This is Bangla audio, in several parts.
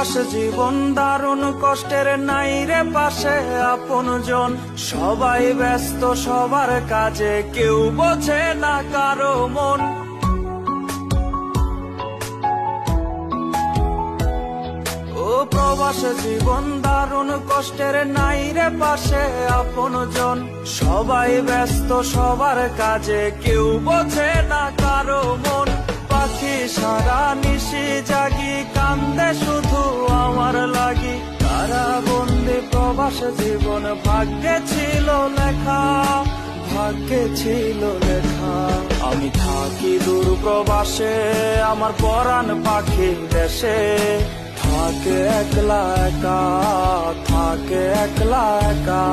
প্রবাস জীবন দারুণ কষ্টের, নাই রে পাশে আপনজন। সবাই ব্যস্ত সবার কাজে, কেউ বোঝে না কারো মন। ও প্রবাস জীবন দারুণ কষ্টের, নাই রে পাশে আপনজন। সবাই ব্যস্ত সবার কাজে, কেউ বোঝে না কারো মন। পাখি সারা নিশি জাগি, কান্দে শুধু আমার লাগি। কারাবন্দি প্রবাস জীবন ভাগ্যে ছিল লেখা, ভাগ্যে ছিল লেখা। আমি থাকি দূর প্রবাসে, আমার পরাণ পাখি দেশে। থাকে একলা একা, থাকে একলা একা।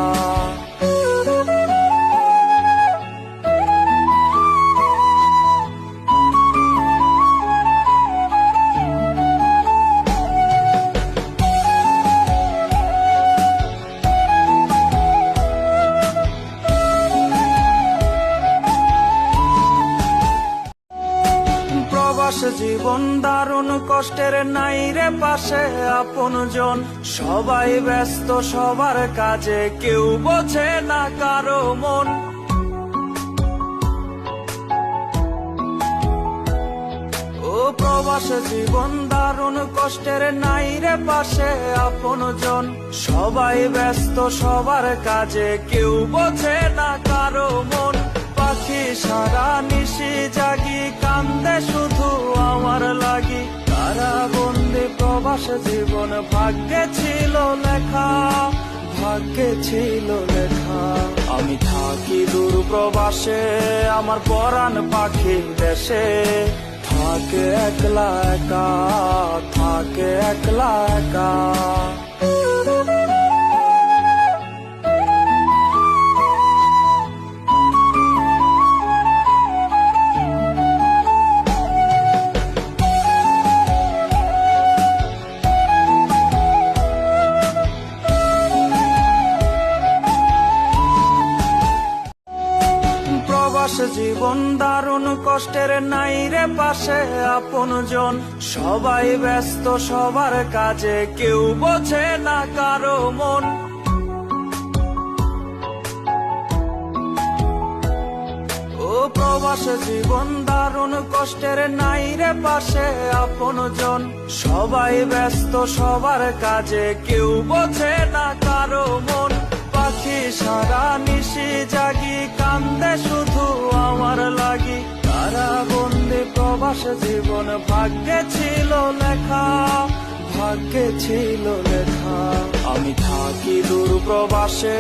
প্রবাস জীবন দারুণ কষ্টের, নাই রে পাশে আপনজন। সবাই ব্যস্ত সবার কাজে, কেউ বোঝে না কারো মন। ও প্রবাস জীবন দারুণ কষ্টের, নাই রে পাশে আপনজন। সবাই ব্যস্ত সবার কাজে, কেউ বোঝে না কারো মন। পাখি সারা নিশি জাগি, কান্দে শুধু আমার লাগি। কারাবন্দি প্রবাস জীবন ভাগ্যে ছিল লেখা, ভাগ্যে ছিল লেখা। আমি থাকি দূর প্রবাসে, আমার পরাণ পাখি দেশে। থাকে একলা একা, থাকে একলা একা। প্রবাস জীবন দারুণ কষ্টের, নাই রে পাশে আপনজন। সবাই ব্যস্ত সবার কাজে, কেউ বোঝে না কারো মন। ও প্রবাস জীবন দারুণ কষ্টের, নাই রে পাশে আপনজন। সবাই ব্যস্ত সবার কাজে, কেউ বোঝে না কারো মন। পাখি সারা নিশি জাগি, কান্দে শুধু আমার লাগি। কারাবন্দি প্রবাস জীবন ভাগ্যে ছিল লেখা, ভাগ্যে ছিল লেখা। আমি থাকি দূর প্রবাসে,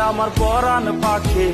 আমার পরাণ পাখি